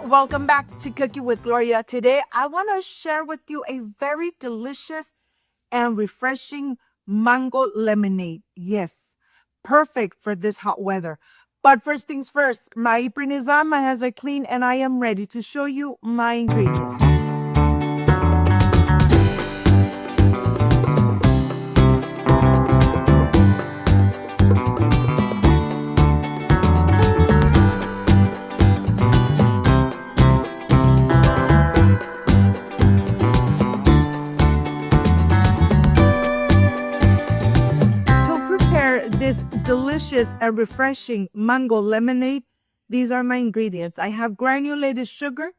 welcome back to Cooking with Gloria. Today, I want to share with you a very delicious and refreshing mango lemonade. Yes, perfect for this hot weather. But first things first, my apron is on, my hands are clean, and I am ready to show you my ingredients. This delicious and refreshing mango lemonade, these are my ingredients. I have granulated sugar,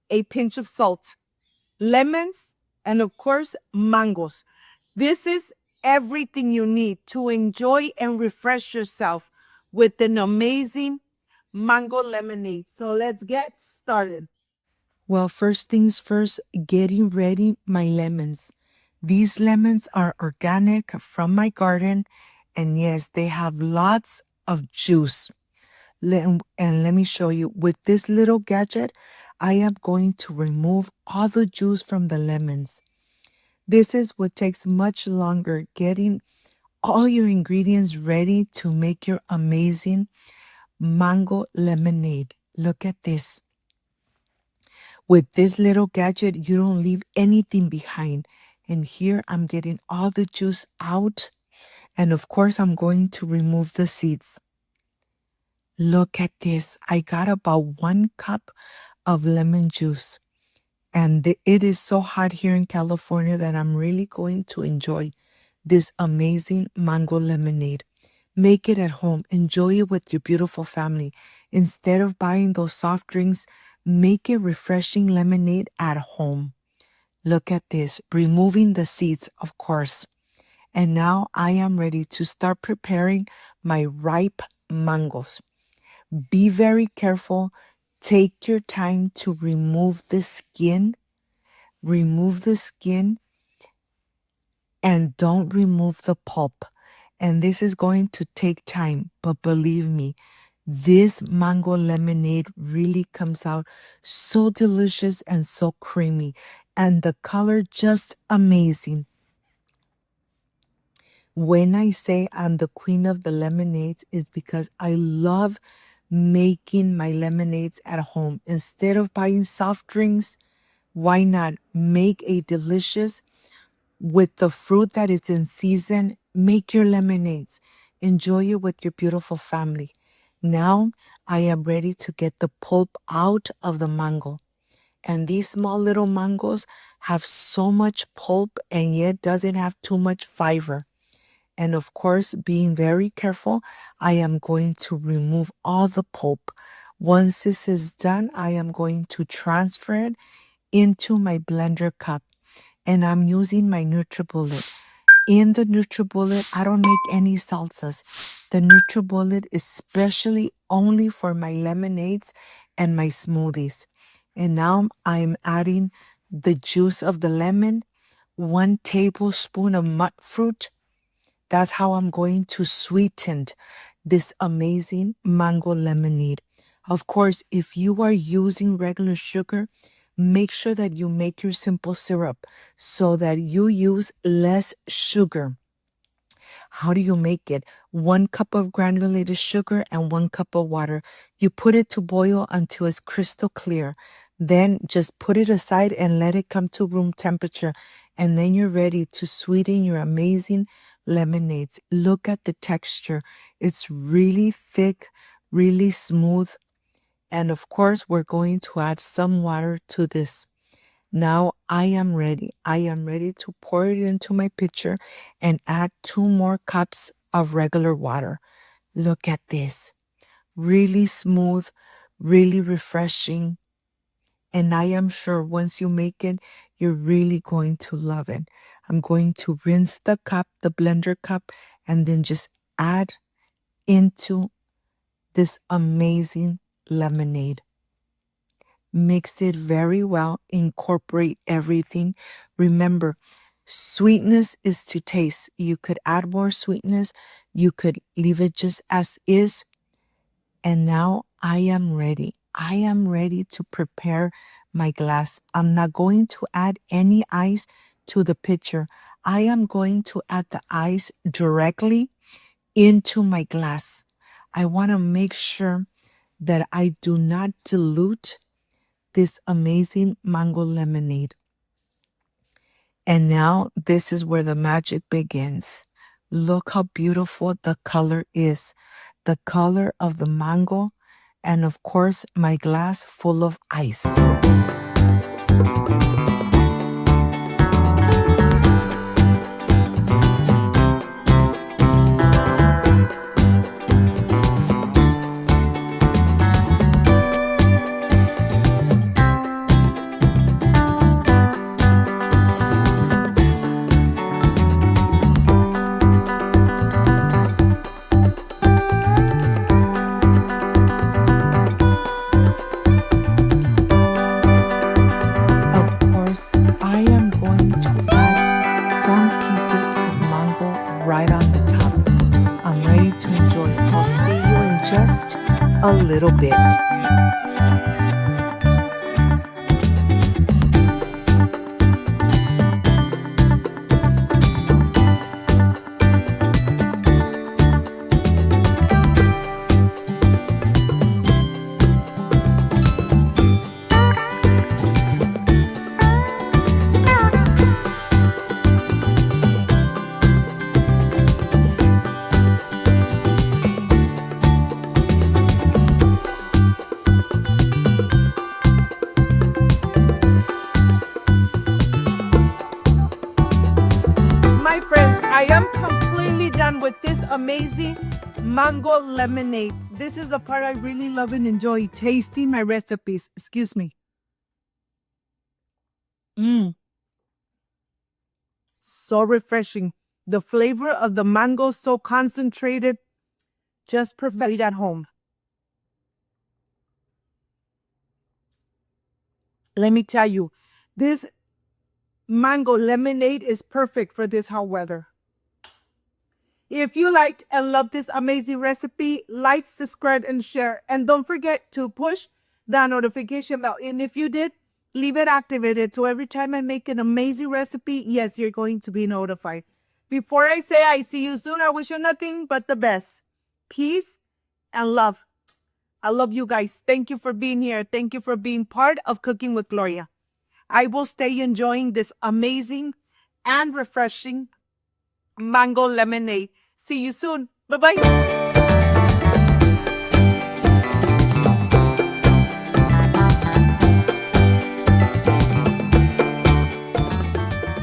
a pinch of salt, lemons, and of course, mangoes. This is everything you need to enjoy and refresh yourself with an amazing mango lemonade. So let's get started. Well, first things first, getting ready my lemons. These lemons are organic from my garden, and yes, they have lots of juice. And let me show you, with this little gadget, I am going to remove all the juice from the lemons. This is what takes much longer, getting all your ingredients ready to make your amazing mango lemonade. Look at this. With this little gadget, you don't leave anything behind. And here I'm getting all the juice out. And of course, I'm going to remove the seeds. Look at this. I got about 1 cup of lemon juice. And it is so hot here in California that I'm really going to enjoy this amazing mango lemonade. Make it at home. Enjoy it with your beautiful family. Instead of buying those soft drinks, make a refreshing lemonade at home. Look at this, removing the seeds, of course. And now I am ready to start preparing my ripe mangoes. Be very careful. Take your time to remove the skin. Remove the skin and don't remove the pulp. And this is going to take time, but believe me, this mango lemonade really comes out so delicious and so creamy, and the color just amazing. When I say I'm the queen of the lemonades, is because I love making my lemonades at home. Instead of buying soft drinks, why not make a delicious with the fruit that is in season? Make your lemonades. Enjoy it with your beautiful family. Now I am ready to get the pulp out of the mango. And these small little mangoes have so much pulp and yet doesn't have too much fiber. And of course, being very careful, I am going to remove all the pulp. Once this is done, I am going to transfer it into my blender cup. And I'm using my NutriBullet. In the NutriBullet, I don't make any salsas. The NutriBullet is specially only for my lemonades and my smoothies. And now I'm adding the juice of the lemon, 1 tablespoon of mud fruit. That's how I'm going to sweeten this amazing mango lemonade. Of course, if you are using regular sugar, make sure that you make your simple syrup so that you use less sugar. How do you make it? 1 cup of granulated sugar and 1 cup of water. You put it to boil until it's crystal clear. Then just put it aside and let it come to room temperature. And then you're ready to sweeten your amazing lemonades. Look at the texture. It's really thick, really smooth. And of course, we're going to add some water to this. Now I am ready. I am ready to pour it into my pitcher and add 2 more cups of regular water. Look at this. Really smooth, really refreshing. And I am sure once you make it, you're really going to love it. I'm going to rinse the cup, the blender cup, and then just add into this amazing lemonade. Mix it very well. Incorporate everything. Remember, sweetness is to taste. You could add more sweetness. You could leave it just as is. And now I am ready. I am ready to prepare my glass. I'm not going to add any ice to the pitcher. I am going to add the ice directly into my glass. I want to make sure that I do not dilute this amazing mango lemonade. And now this is where the magic begins. Look how beautiful the color is. The color of the mango, and of course, my glass full of ice. Of course, I am going to add some pieces of mango right on the top. I'm ready to enjoy. I'll see you in just a little bit. My friends, I am completely done with this amazing mango lemonade. This is the part I really love and enjoy, tasting my recipes. Excuse me. So refreshing. The flavor of the mango so concentrated, just perfect at home. Let me tell you, this mango lemonade is perfect for this hot weather. If you liked and loved this amazing recipe, like, subscribe, and share. And don't forget to push that notification bell. And if you did, leave it activated so every time I make an amazing recipe, yes, you're going to be notified. Before I say I see you soon, I wish you nothing but the best. Peace and love. I love you guys. Thank you for being here. Thank you for being part of Cooking with Gloria. I will stay enjoying this amazing and refreshing mango lemonade. See you soon. Bye-bye.